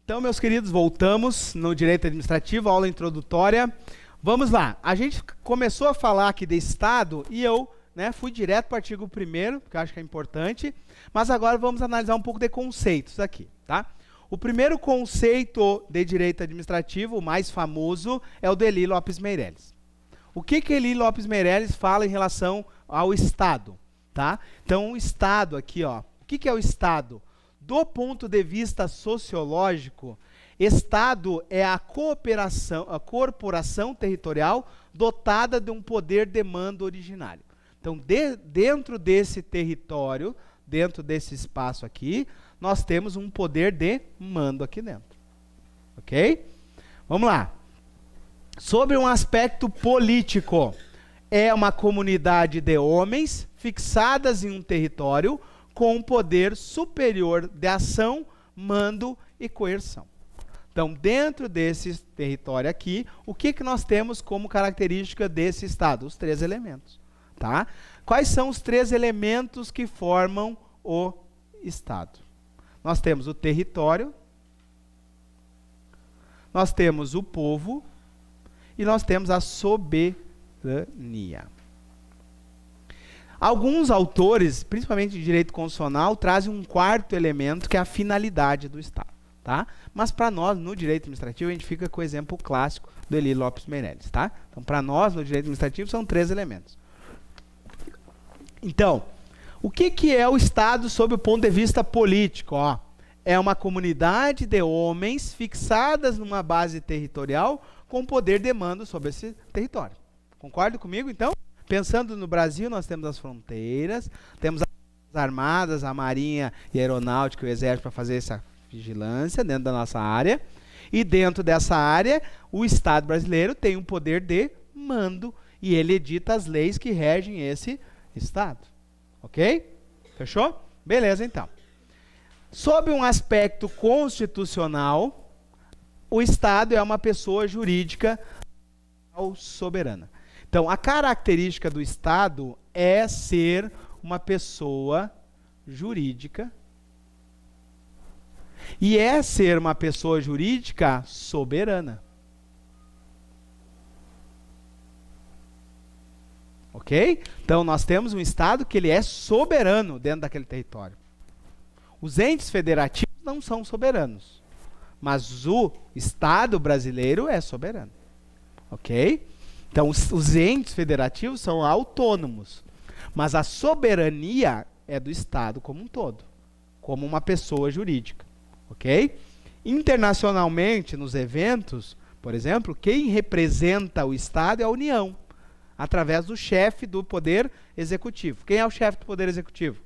Então, meus queridos, voltamos no Direito Administrativo, aula introdutória. Vamos lá. A gente começou a falar aqui de Estado e eu fui direto para o artigo 1º, que eu acho que é importante, mas agora vamos analisar um pouco de conceitos aqui, tá? O primeiro conceito de direito administrativo, o mais famoso, é o de Eli Lopes Meireles. O que Eli Lopes Meireles fala em relação ao Estado, tá? Então, o Estado aqui, ó, o que é o Estado? Do ponto de vista sociológico, Estado é a corporação territorial dotada de um poder de mando originário. Então, dentro desse território, dentro desse espaço aqui, nós temos um poder de mando aqui dentro. Ok? Vamos lá. Sobre um aspecto político, é uma comunidade de homens fixadas em um território com um poder superior de ação, mando e coerção. Então, dentro desse território aqui, o que nós temos como característica desse Estado? Os 3 elementos. Tá? Quais são os 3 elementos que formam o Estado? Nós temos o território, nós temos o povo e nós temos a soberania. Alguns autores, principalmente de direito constitucional, trazem um 4º elemento, que é a finalidade do Estado. Tá? Mas para nós, no direito administrativo, a gente fica com o exemplo clássico do Eli Lopes Meireles. Tá? Então, para nós, no direito administrativo, são 3 elementos. Então, o que é o Estado sob o ponto de vista político? Ó, é uma comunidade de homens fixadas numa base territorial com poder de mando sobre esse território. Concorda comigo, então? Pensando no Brasil, nós temos as fronteiras, temos as armadas, a marinha e a aeronáutica e o exército para fazer essa vigilância dentro da nossa área. E dentro dessa área, o Estado brasileiro tem um poder de mando e ele edita as leis que regem esse Estado. Ok? Fechou? Beleza, então. Sob um aspecto constitucional, o Estado é uma pessoa jurídica soberana. Então, a característica do Estado é ser uma pessoa jurídica e é ser uma pessoa jurídica soberana. Ok? Então, nós temos um Estado que ele é soberano dentro daquele território. Os entes federativos não são soberanos, mas o Estado brasileiro é soberano. Ok? Então, os entes federativos são autônomos, mas a soberania é do Estado como um todo, como uma pessoa jurídica. Ok? Internacionalmente, nos eventos, por exemplo, quem representa o Estado é a União, através do chefe do Poder Executivo. Quem é o chefe do Poder Executivo?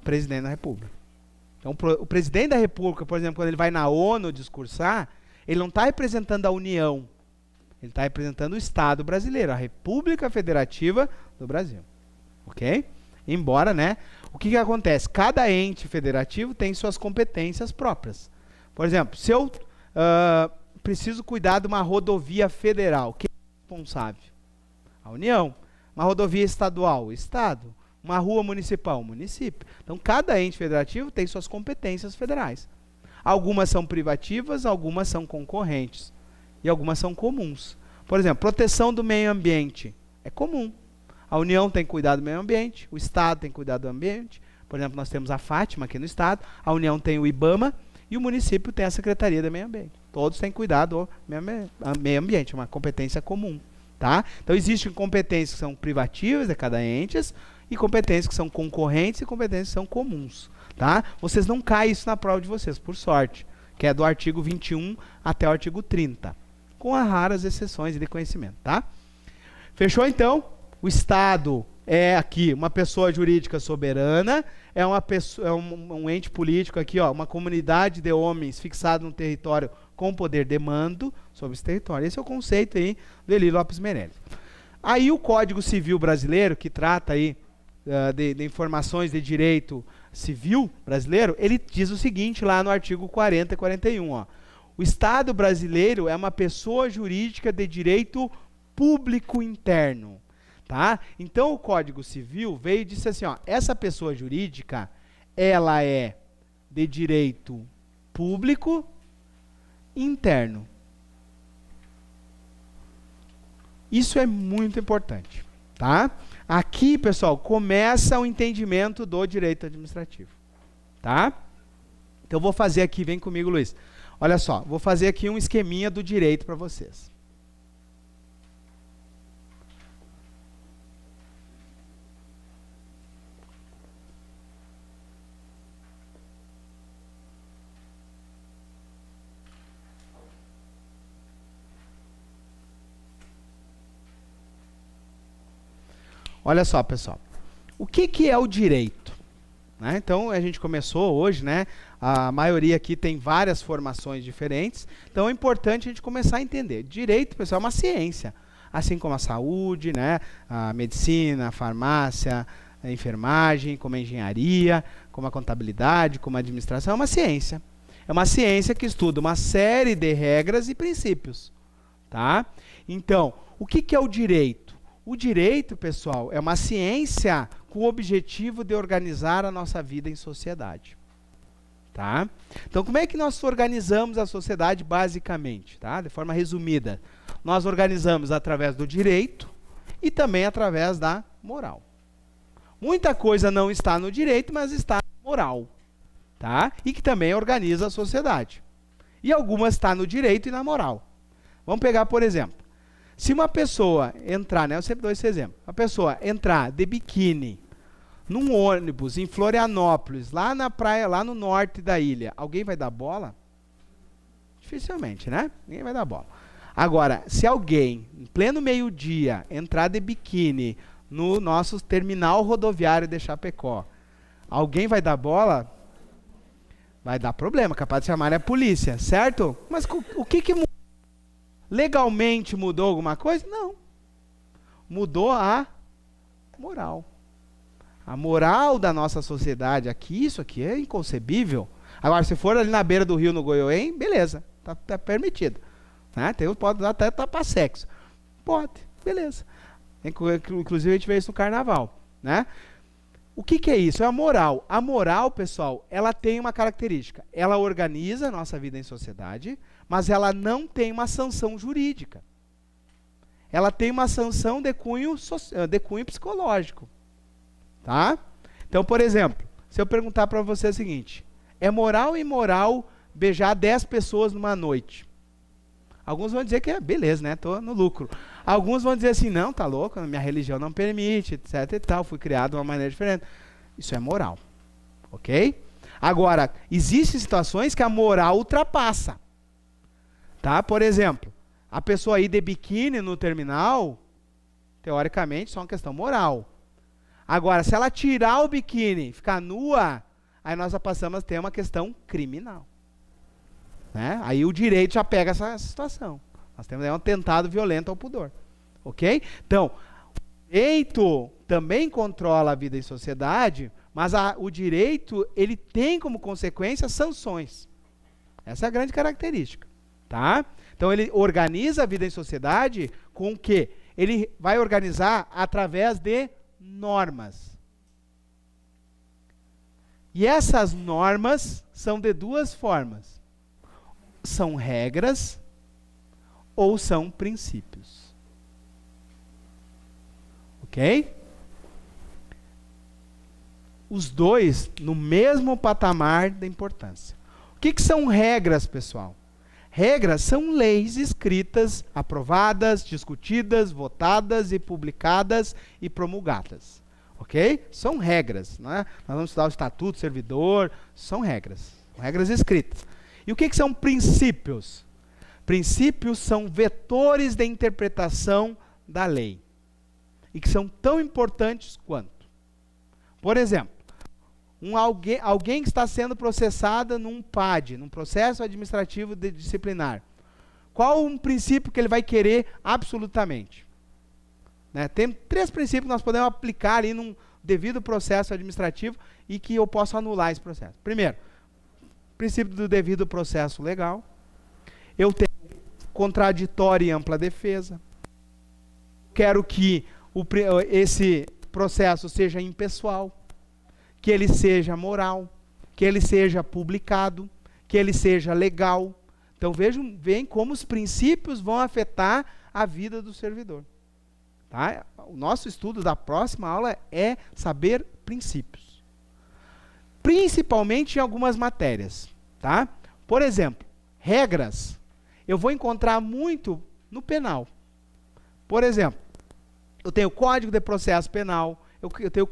O Presidente da República. Então, o Presidente da República, por exemplo, quando ele vai na ONU discursar, ele não está representando a União, ele está representando o Estado brasileiro, a República Federativa do Brasil. Ok? Embora, o que acontece? Cada ente federativo tem suas competências próprias. Por exemplo, se eu preciso cuidar de uma rodovia federal, quem é responsável? A União. Uma rodovia estadual, o Estado. Uma rua municipal, o município. Então, cada ente federativo tem suas competências federais. Algumas são privativas, algumas são concorrentes. E algumas são comuns. Por exemplo, proteção do meio ambiente é comum. A União tem que cuidar do meio ambiente, o Estado tem que cuidar do ambiente. Por exemplo, nós temos a Fátima aqui no Estado, a União tem o IBAMA e o município tem a Secretaria do Meio Ambiente. Todos têm que cuidar do meio ambiente, é uma competência comum. Tá? Então, existem competências que são privativas de cada ente e competências que são concorrentes e competências que são comuns. Tá? Vocês não caem isso na prova de vocês, por sorte, que é do artigo 21 até o artigo 30, com as raras exceções de conhecimento. Tá? Fechou, então? O Estado é aqui uma pessoa jurídica soberana, é um ente político aqui, ó, uma comunidade de homens fixado no território com poder de mando sobre esse território. Esse é o conceito aí do Eli Lopes Meireles. Aí o Código Civil brasileiro, que trata aí de informações de direito civil brasileiro, ele diz o seguinte lá no artigo 40 e 41, ó. O Estado brasileiro é uma pessoa jurídica de direito público interno. Tá? Então, o Código Civil veio e disse assim, ó, essa pessoa jurídica, ela é de direito público interno. Isso é muito importante, tá? Aqui, pessoal, começa o entendimento do direito administrativo, tá? Então, eu vou fazer aqui, vem comigo, Luiz. Olha só, vou fazer aqui um esqueminha do direito para vocês. Olha só, pessoal. O que é o direito? Né? Então, a gente começou hoje, né? A maioria aqui tem várias formações diferentes. Então, é importante a gente começar a entender. Direito, pessoal, é uma ciência. Assim como a saúde, né? A medicina, a farmácia, a enfermagem, como a engenharia, como a contabilidade, como a administração. É uma ciência. É uma ciência que estuda uma série de regras e princípios. Tá? Então, o que é o direito? O direito, pessoal, é uma ciência com o objetivo de organizar a nossa vida em sociedade. Tá? Então, como é que nós organizamos a sociedade basicamente? Tá? De forma resumida, nós organizamos através do direito e também através da moral. Muita coisa não está no direito, mas está na moral. Tá? E que também organiza a sociedade. E algumas está no direito e na moral. Vamos pegar, por exemplo, se uma pessoa entrar, né, eu sempre dou esse exemplo, a pessoa entrar de biquíni num ônibus em Florianópolis, lá na praia, lá no norte da ilha, alguém vai dar bola? Dificilmente, né? Ninguém vai dar bola. Agora, se alguém, em pleno meio-dia, entrar de biquíni no nosso terminal rodoviário de Chapecó, alguém vai dar bola? Vai dar problema, capaz de chamar a polícia, certo? Mas o que mudou? Legalmente mudou alguma coisa? Não. Mudou a moral. A moral da nossa sociedade aqui, isso aqui é inconcebível. Agora, se for ali na beira do rio, no Goiôém, beleza, tá permitido. Né? Pode até tapar sexo. Pode, beleza. Inclusive, a gente vê isso no carnaval. Né? O que é isso? É a moral. A moral, pessoal, ela tem uma característica. Ela organiza a nossa vida em sociedade, mas ela não tem uma sanção jurídica. Ela tem uma sanção de cunho psicológico. Tá? Então, por exemplo, se eu perguntar para você o seguinte, é moral ou imoral beijar 10 pessoas numa noite? Alguns vão dizer que é beleza, né? Tô no lucro. Alguns vão dizer assim, não, tá louco, minha religião não permite, etc e tal, fui criado de uma maneira diferente. Isso é moral. Ok? Agora, existem situações que a moral ultrapassa. Tá? Por exemplo, a pessoa ir de biquíni no terminal, teoricamente, só uma questão moral. Agora, se ela tirar o biquíni e ficar nua, aí nós já passamos a ter uma questão criminal. Né? Aí o direito já pega essa situação. Nós temos aí um atentado violento ao pudor. Ok? Então, o direito também controla a vida em sociedade, mas o direito, ele tem como consequência sanções. Essa é a grande característica. Tá? Então, ele organiza a vida em sociedade com o quê? Ele vai organizar através de normas. E essas normas são de duas formas. São regras ou são princípios. Ok? Os dois no mesmo patamar da importância. O que são regras, pessoal? Regras são leis escritas, aprovadas, discutidas, votadas e publicadas e promulgadas. Ok? São regras. Né? Nós vamos estudar o Estatuto do Servidor, são regras. Regras escritas. E o que são princípios? Princípios são vetores de interpretação da lei. E que são tão importantes quanto. Por exemplo, alguém que está sendo processado num PAD, num processo administrativo disciplinar. Qual um princípio que ele vai querer absolutamente? Né? Tem 3 princípios que nós podemos aplicar ali num devido processo administrativo e que eu posso anular esse processo. Primeiro, princípio do devido processo legal. Eu tenho contraditória e ampla defesa. Quero que esse processo seja impessoal, que ele seja moral, que ele seja publicado, que ele seja legal. Então veem como os princípios vão afetar a vida do servidor. Tá? O nosso estudo da próxima aula é saber princípios. Principalmente em algumas matérias. Tá? Por exemplo, regras. Eu vou encontrar muito no penal. Por exemplo, eu tenho o Código de Processo Penal, eu tenho o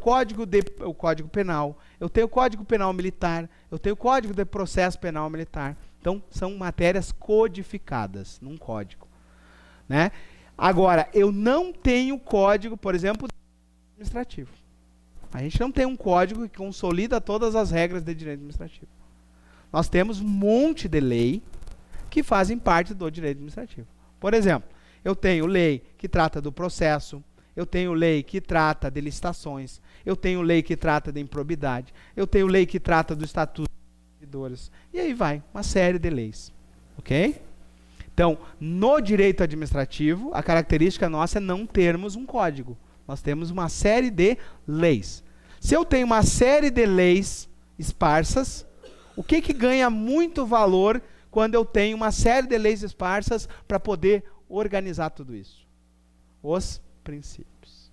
Código Penal, eu tenho o Código Penal Militar, eu tenho o Código de Processo Penal Militar. Então, são matérias codificadas num código. Né? Agora, eu não tenho código, por exemplo, administrativo. A gente não tem um código que consolida todas as regras de direito administrativo. Nós temos um monte de lei que fazem parte do direito administrativo. Por exemplo, eu tenho lei que trata do processo, eu tenho lei que trata de licitações, eu tenho lei que trata de improbidade, eu tenho lei que trata do estatuto dos servidores, e aí vai, uma série de leis. Ok? Então, no direito administrativo, a característica nossa é não termos um código. Nós temos uma série de leis. Se eu tenho uma série de leis esparsas, o que ganha muito valor quando eu tenho uma série de leis esparsas para poder organizar tudo isso? Os princípios.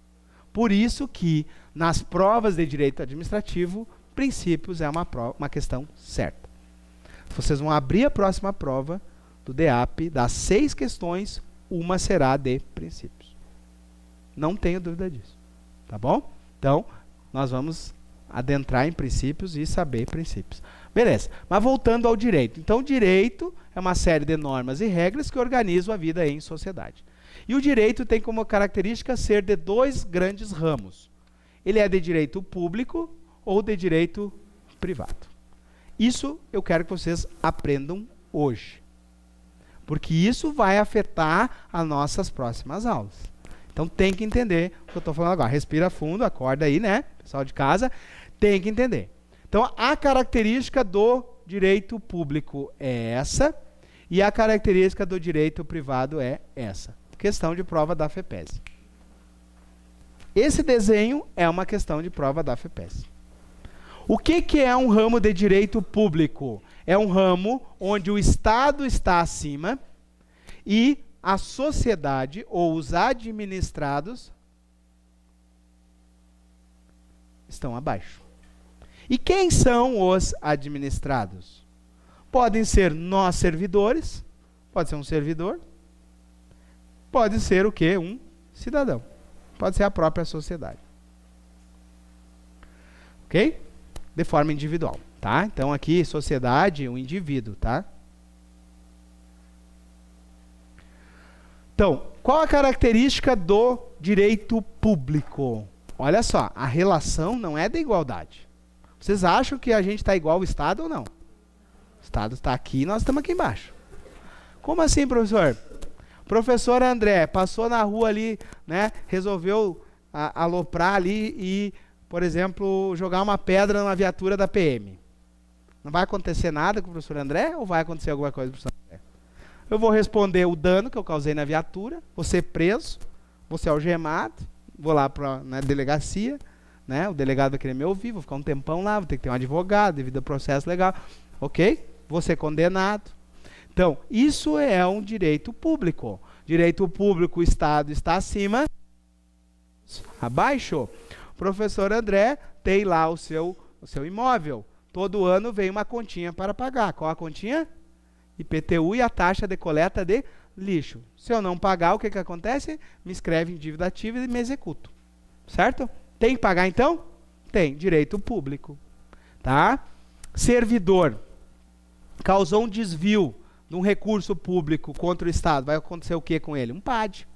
Por isso que nas provas de direito administrativo, princípios é uma questão certa. Vocês vão abrir a próxima prova do DEAP, das 6 questões, uma será de princípios. Não tenho dúvida disso. Tá bom? Então, nós vamos adentrar em princípios e saber princípios. Beleza, mas voltando ao direito. Então, o direito é uma série de normas e regras que organizam a vida em sociedade. E o direito tem como característica ser de 2 grandes ramos. Ele é de direito público ou de direito privado. Isso eu quero que vocês aprendam hoje. Porque isso vai afetar as nossas próximas aulas. Então tem que entender o que eu estou falando agora. Respira fundo, acorda aí, né? Pessoal de casa, tem que entender. Então a característica do direito público é essa e a característica do direito privado é essa. Questão de prova da FEPES. Esse desenho é uma questão de prova da FEPES. O que é um ramo de direito público? É um ramo onde o Estado está acima e a sociedade ou os administrados estão abaixo. E quem são os administrados? Podem ser nós servidores, pode ser um servidor, pode ser o quê? Um cidadão. Pode ser a própria sociedade. Ok? De forma individual, tá? Então aqui, sociedade, um indivíduo, tá? Então, qual a característica do direito público? Olha só, a relação não é de igualdade. Vocês acham que a gente está igual ao Estado ou não? O Estado está aqui e nós estamos aqui embaixo. Como assim, professor? Professor André passou na rua ali, né? Resolveu aloprar ali e, por exemplo, jogar uma pedra numa viatura da PM. Não vai acontecer nada com o professor André ou vai acontecer alguma coisa com o professor André? Eu vou responder o dano que eu causei na viatura, vou ser preso, vou ser algemado, vou lá para a delegacia, né? O delegado vai querer me ouvir, vou ficar um tempão lá, vou ter que ter um advogado devido ao processo legal, ok? Vou ser condenado. Então, isso é um direito público. Direito público, o Estado está acima, abaixo. O professor André tem lá o seu imóvel. Todo ano vem uma continha para pagar. Qual a continha? IPTU e a taxa de coleta de lixo. Se eu não pagar, o que acontece? Me escreve em dívida ativa e me executo. Certo? Tem que pagar então? Tem. Direito público. Tá? Servidor. Causou um desvio de um recurso público contra o Estado. Vai acontecer o que com ele? Um PAD.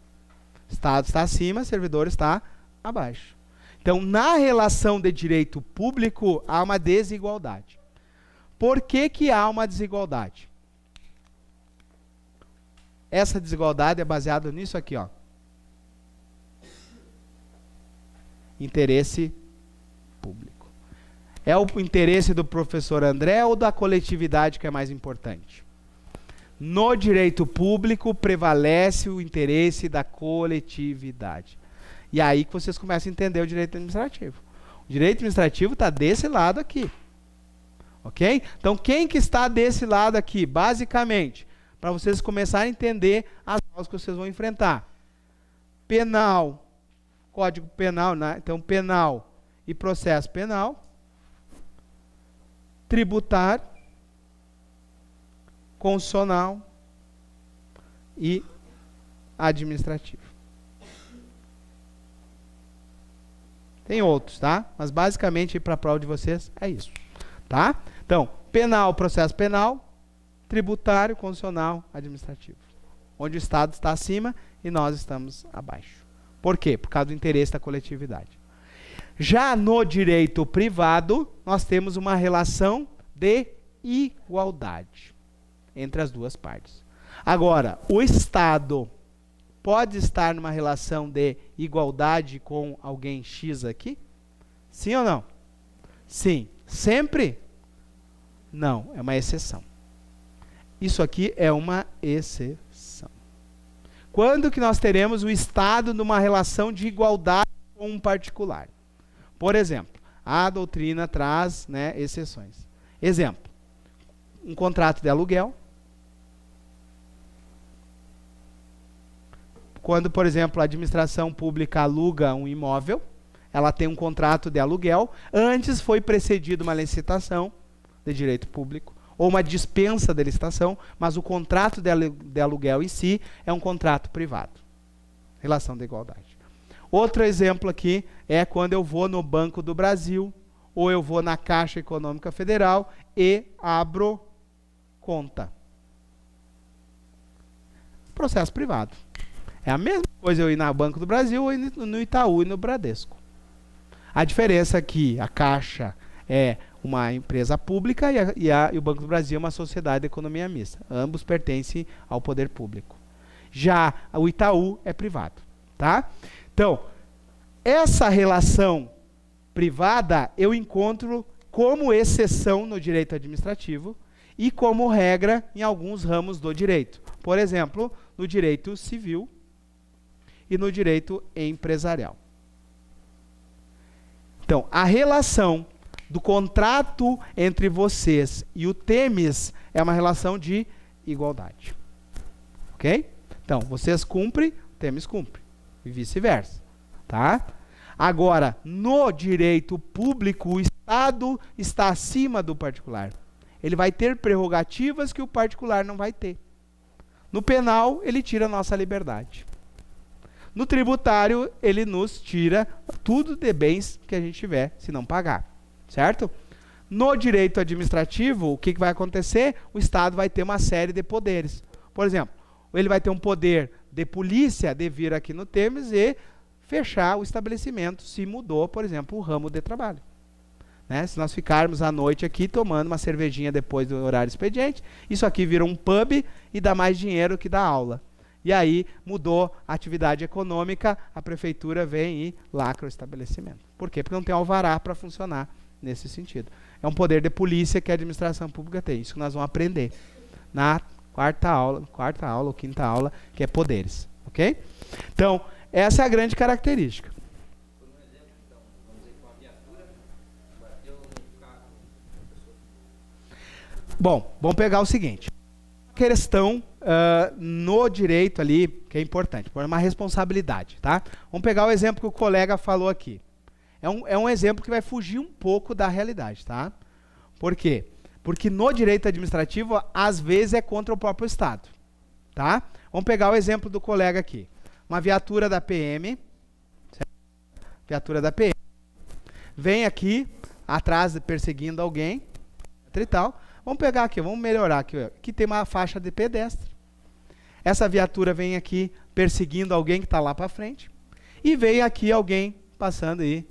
Estado está acima, servidor está abaixo. Então, na relação de direito público, há uma desigualdade. Por que há uma desigualdade? Essa desigualdade é baseada nisso aqui, ó. Interesse público. É o interesse do professor André ou da coletividade que é mais importante? No direito público prevalece o interesse da coletividade. E aí que vocês começam a entender o direito administrativo. O direito administrativo está desse lado aqui. Ok? Então, quem que está desse lado aqui? Basicamente, para vocês começarem a entender as aulas que vocês vão enfrentar. Penal, Código Penal, né? Então penal e processo penal, tributário, constitucional e administrativo. Tem outros, tá? Mas basicamente para a prova de vocês é isso, tá? Então, penal, processo penal, tributário, constitucional, administrativo. Onde o Estado está acima e nós estamos abaixo. Por quê? Por causa do interesse da coletividade. Já no direito privado, nós temos uma relação de igualdade entre as duas partes. Agora, o Estado pode estar numa relação de igualdade com alguém X aqui? Sim ou não? Sim. Sempre? Não, é uma exceção. Isso aqui é uma exceção. Quando que nós teremos o Estado numa relação de igualdade com um particular? Por exemplo, a doutrina traz, né, exceções. Exemplo, um contrato de aluguel. Quando, por exemplo, a administração pública aluga um imóvel, ela tem um contrato de aluguel, antes foi precedido uma licitação de direito público, ou uma dispensa de licitação, mas o contrato de aluguel em si é um contrato privado. Relação de igualdade. Outro exemplo aqui é quando eu vou no Banco do Brasil, ou eu vou na Caixa Econômica Federal e abro conta. Processo privado. É a mesma coisa eu ir no Banco do Brasil ou ir no Itaú e no Bradesco. A diferença é que a Caixa é uma empresa pública e o Banco do Brasil é uma sociedade de economia mista. Ambos pertencem ao poder público. Já o Itaú é privado. Tá? Então, essa relação privada eu encontro como exceção no direito administrativo e como regra em alguns ramos do direito. Por exemplo, no direito civil e no direito empresarial. Então, a relação do contrato entre vocês e o TEMES é uma relação de igualdade. Ok? Então, vocês cumprem, o TEMES cumpre. E vice-versa. Tá? Agora, no direito público, o Estado está acima do particular. Ele vai ter prerrogativas que o particular não vai ter. No penal, ele tira a nossa liberdade. No tributário, ele nos tira tudo de bens que a gente tiver, se não pagar. Certo? No direito administrativo, o que vai acontecer? O Estado vai ter uma série de poderes. Por exemplo, ele vai ter um poder de polícia de vir aqui no TEMES e fechar o estabelecimento se mudou, por exemplo, o ramo de trabalho. Né? Se nós ficarmos à noite aqui tomando uma cervejinha depois do horário expediente, isso aqui vira um pub e dá mais dinheiro que dá aula. E aí mudou a atividade econômica, a prefeitura vem e lacra o estabelecimento. Por quê? Porque não tem alvará para funcionar nesse sentido. É um poder de polícia que a administração pública tem. Isso que nós vamos aprender na quarta aula ou quinta aula, que é poderes. Ok? Então, essa é a grande característica. Por um exemplo, então, vamos dizer que uma viatura bateu num carro. Bom, vamos pegar o seguinte. Questão no direito ali, que é importante, por uma responsabilidade, tá? Vamos pegar o exemplo que o colega falou aqui. É um exemplo que vai fugir um pouco da realidade, tá? Por quê? Porque no direito administrativo, às vezes, é contra o próprio Estado, tá? Vamos pegar o exemplo do colega aqui. Uma viatura da PM, certo? Viatura da PM, vem aqui, atrás, perseguindo alguém, e tal. Vamos pegar aqui, vamos melhorar aqui. Aqui tem uma faixa de pedestre. Essa viatura vem aqui, perseguindo alguém que está lá para frente. E vem aqui alguém passando e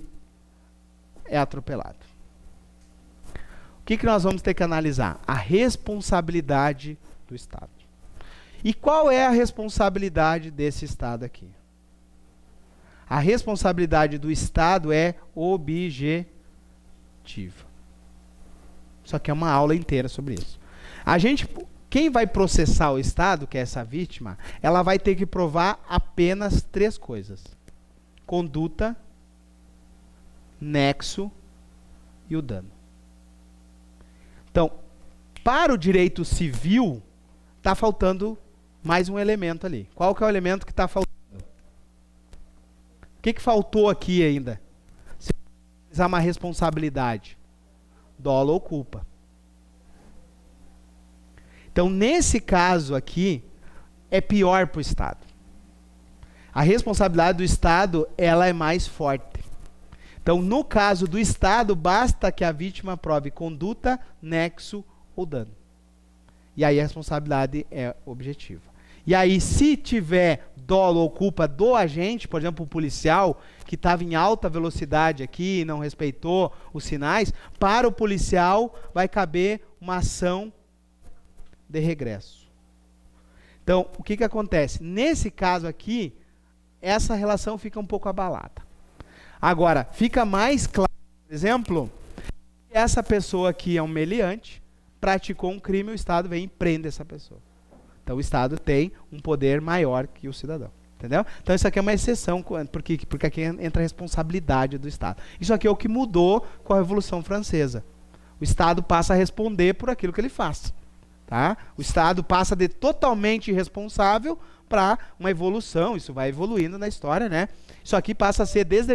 é atropelado. O que nós vamos ter que analisar? A responsabilidade do Estado. E qual é a responsabilidade desse Estado aqui? A responsabilidade do Estado é objetiva. Só que é uma aula inteira sobre isso. Quem vai processar o Estado, que é essa vítima, ela vai ter que provar apenas 3 coisas: conduta, nexo e o dano. Então, para o direito civil, está faltando mais um elemento ali. Qual que é o elemento que está faltando? O que faltou aqui ainda? Se precisar uma responsabilidade, dolo ou culpa. Então, nesse caso aqui, é pior para o Estado. A responsabilidade do Estado, ela é mais forte. Então, no caso do Estado, basta que a vítima prove conduta, nexo ou dano. E aí a responsabilidade é objetiva. E aí, se tiver dolo ou culpa do agente, por exemplo, o policial, que estava em alta velocidade aqui e não respeitou os sinais, para o policial vai caber uma ação de regresso. Então, o que acontece? Nesse caso aqui, essa relação fica um pouco abalada. Agora, fica mais claro, por exemplo, que essa pessoa aqui é um meliante, praticou um crime e o Estado vem e prende essa pessoa. Então, o Estado tem um poder maior que o cidadão. Entendeu? Então, isso aqui é uma exceção, porque aqui entra a responsabilidade do Estado. Isso aqui é o que mudou com a Revolução Francesa. O Estado passa a responder por aquilo que ele faz. Tá? O Estado passa de totalmente irresponsável para uma evolução. Isso vai evoluindo na história, né? Isso aqui passa a ser desde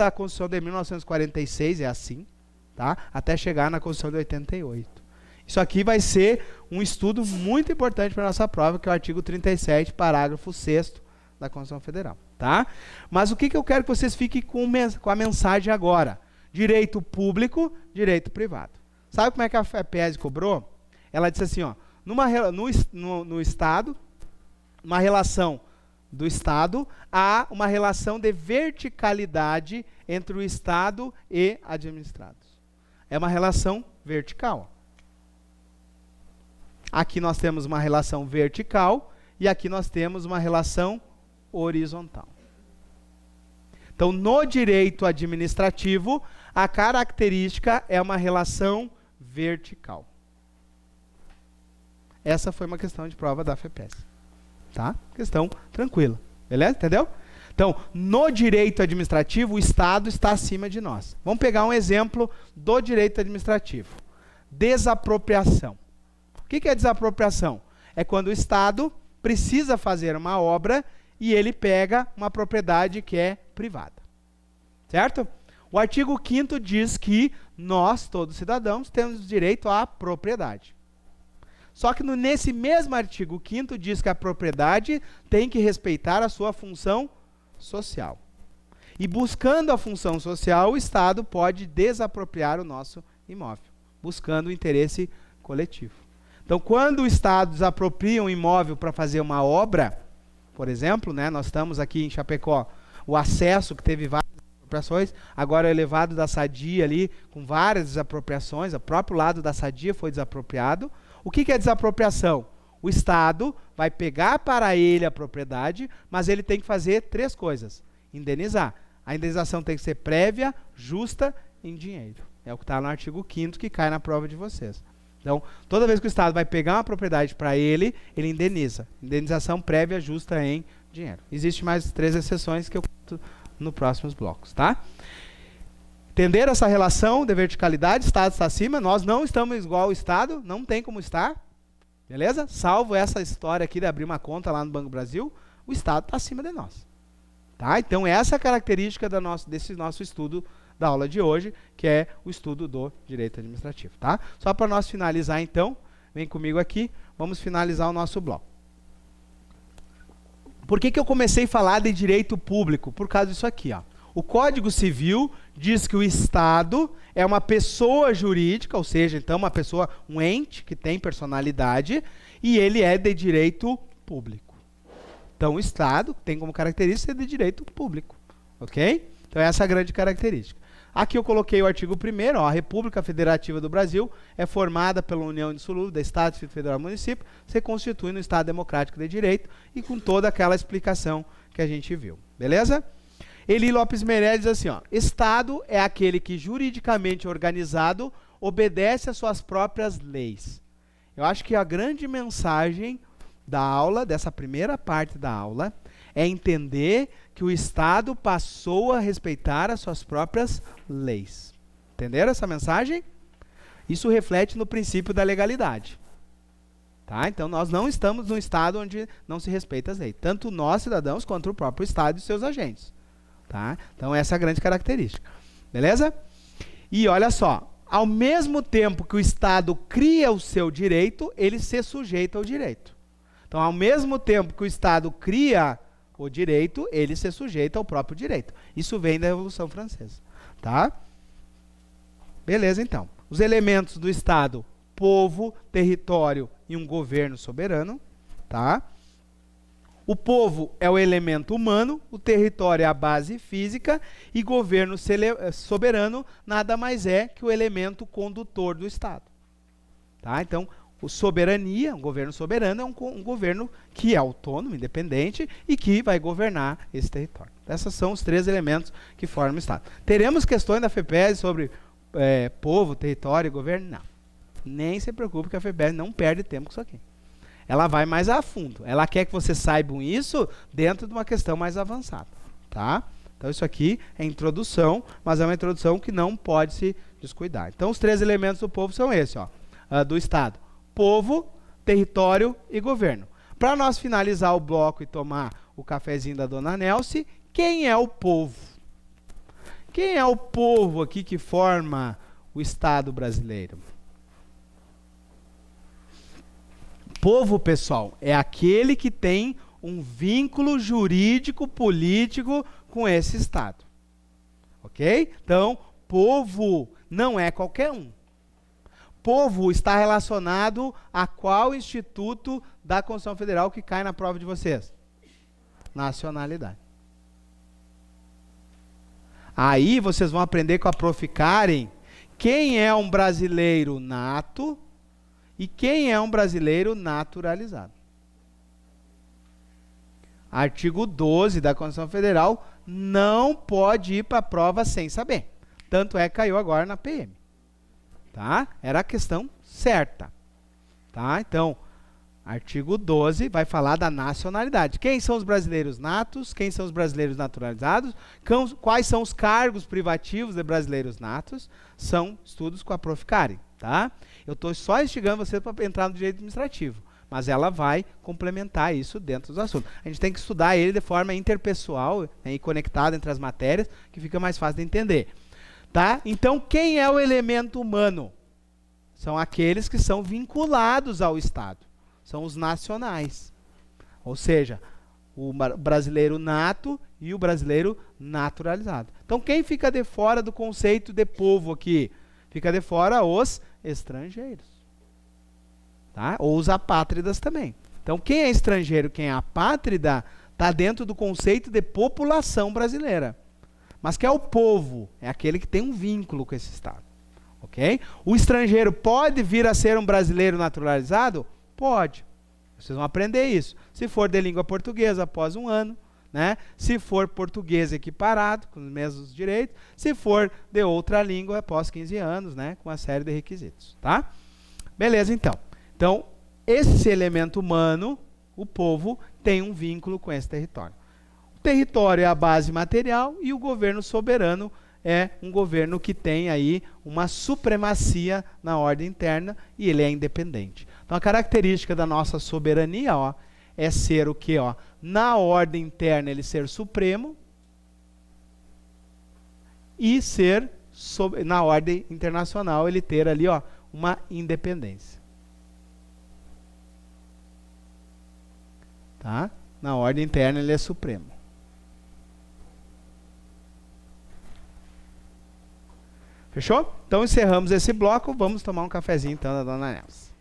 a Constituição de 1946, é assim, tá? Até chegar na Constituição de 88. Isso aqui vai ser um estudo muito importante para a nossa prova, que é o artigo 37, parágrafo 6º da Constituição Federal, tá? Mas o que eu quero que vocês fiquem com a mensagem agora? Direito público, direito privado. Sabe como é que a FEPES cobrou? Ela disse assim, ó, no Estado, uma relação do Estado, há uma relação de verticalidade entre o Estado e administrados. É uma relação vertical. Aqui nós temos uma relação vertical e aqui nós temos uma relação horizontal. Então, no direito administrativo, a característica é uma relação vertical. Essa foi uma questão de prova da FEPES. Tá? Questão tranquila. Beleza? Entendeu? Então, no direito administrativo, o Estado está acima de nós. Vamos pegar um exemplo do direito administrativo. Desapropriação. O que é desapropriação? É quando o Estado precisa fazer uma obra e ele pega uma propriedade que é privada. Certo? O artigo 5º diz que nós, todos cidadãos, temos direito à propriedade. Só que nesse mesmo artigo 5º diz que a propriedade tem que respeitar a sua função social. E buscando a função social, o Estado pode desapropriar o nosso imóvel, buscando o interesse coletivo. Então, quando o Estado desapropria um imóvel para fazer uma obra, por exemplo, né, nós estamos aqui em Chapecó, o acesso que teve várias desapropriações, agora o elevado da Sadia ali, com várias desapropriações, o próprio lado da Sadia foi desapropriado. O que é desapropriação? O Estado vai pegar para ele a propriedade, mas ele tem que fazer 3 coisas. Indenizar. A indenização tem que ser prévia, justa e em dinheiro. É o que está no artigo 5º que cai na prova de vocês. Então, toda vez que o Estado vai pegar uma propriedade para ele, ele indeniza. Indenização prévia, justa em dinheiro. Existem mais 3 exceções que eu conto nos próximos blocos, tá? Entender essa relação de verticalidade, o Estado está acima, nós não estamos igual ao Estado, não tem como estar, beleza? Salvo essa história aqui de abrir uma conta lá no Banco do Brasil, o Estado está acima de nós. Tá? Então, essa é a característica desse nosso estudo da aula de hoje, que é o estudo do direito administrativo. Tá? Só para nós finalizar, então, vem comigo aqui, vamos finalizar o nosso bloco. Por que eu comecei a falar de direito público? Por causa disso aqui, ó. O Código Civil diz que o Estado é uma pessoa jurídica, ou seja, então uma pessoa, um ente que tem personalidade, e ele é de direito público. Então o Estado tem como característica de direito público, ok? Então essa é a grande característica. Aqui eu coloquei o artigo 1º, ó, a República Federativa do Brasil é formada pela união indissolúvel de Estado, Distrito Federal e Município, se constitui no Estado Democrático de Direito e com toda aquela explicação que a gente viu. Beleza? Eli Lopes Meirelles diz assim, ó, Estado é aquele que juridicamente organizado obedece às suas próprias leis. Eu acho que a grande mensagem da aula, dessa primeira parte da aula, é entender que o Estado passou a respeitar as suas próprias leis. Entenderam essa mensagem? Isso reflete no princípio da legalidade. Tá? Então, nós não estamos num Estado onde não se respeita as leis. Tanto nós, cidadãos, quanto o próprio Estado e seus agentes. Tá? Então, essa é a grande característica. Beleza? E olha só, ao mesmo tempo que o Estado cria o seu direito, ele se sujeita ao direito. Então, ao mesmo tempo que o Estado cria o direito, ele se sujeita ao próprio direito. Isso vem da Revolução Francesa. Tá? Beleza, então. Os elementos do Estado: povo, território e um governo soberano. Tá? O povo é o elemento humano, o território é a base física e governo soberano nada mais é que o elemento condutor do Estado. Tá? Então, soberania, um governo soberano é um governo que é autônomo, independente e que vai governar esse território. Esses são os 3 elementos que formam o Estado. Teremos questões da FEPES sobre povo, território e governo? Não. Nem se preocupe que a FEPES não perde tempo com isso aqui. Ela vai mais a fundo. Ela quer que vocês saibam isso dentro de uma questão mais avançada. Tá? Então isso aqui é introdução, mas é uma introdução que não pode se descuidar. Então os 3 elementos do povo são esses, ó, do Estado: povo, território e governo. Para nós finalizar o bloco e tomar o cafezinho da dona Nelce, quem é o povo? Quem é o povo aqui que forma o Estado brasileiro? Povo, pessoal, é aquele que tem um vínculo jurídico, político com esse Estado. Ok? Então, povo não é qualquer um. Povo está relacionado a qual instituto da Constituição Federal que cai na prova de vocês? Nacionalidade. Aí vocês vão aprender com a Prof. Karen quem é um brasileiro nato e quem é um brasileiro naturalizado. Artigo 12 da Constituição Federal não pode ir para a prova sem saber. Tanto é que caiu agora na PM. Tá? Era a questão certa. Tá? Então, artigo 12 vai falar da nacionalidade. Quem são os brasileiros natos? Quem são os brasileiros naturalizados? Quais são os cargos privativos de brasileiros natos? São estudos com a Prof. Karen. Tá? Eu estou só instigando você para entrar no direito administrativo, mas ela vai complementar isso dentro dos assuntos. A gente tem que estudar ele de forma interpessoal, né, e conectado entre as matérias, que fica mais fácil de entender. Tá? Então, quem é o elemento humano? São aqueles que são vinculados ao Estado. São os nacionais. Ou seja, o brasileiro nato e o brasileiro naturalizado. Então, quem fica de fora do conceito de povo aqui? Fica de fora os estrangeiros. Tá? Ou os apátridas também. Então, quem é estrangeiro, quem é apátrida, está dentro do conceito de população brasileira. Mas que é o povo? É aquele que tem um vínculo com esse Estado. Ok? O estrangeiro pode vir a ser um brasileiro naturalizado? Pode. Vocês vão aprender isso. Se for de língua portuguesa, após 1 ano. Né? Se for português equiparado, com os mesmos direitos. Se for de outra língua, após 15 anos, né? Com uma série de requisitos. Tá? Beleza, então. Então, esse elemento humano, o povo, tem um vínculo com esse território. O território é a base material e o governo soberano é um governo que tem aí uma supremacia na ordem interna e ele é independente. Então, a característica da nossa soberania, ó, é ser o quê? Ó? Na ordem interna, ele ser supremo e ser, na ordem internacional, ele ter ali, ó, uma independência. Tá? Na ordem interna, ele é supremo. Fechou? Então, encerramos esse bloco. Vamos tomar um cafezinho, então, da dona Nelson.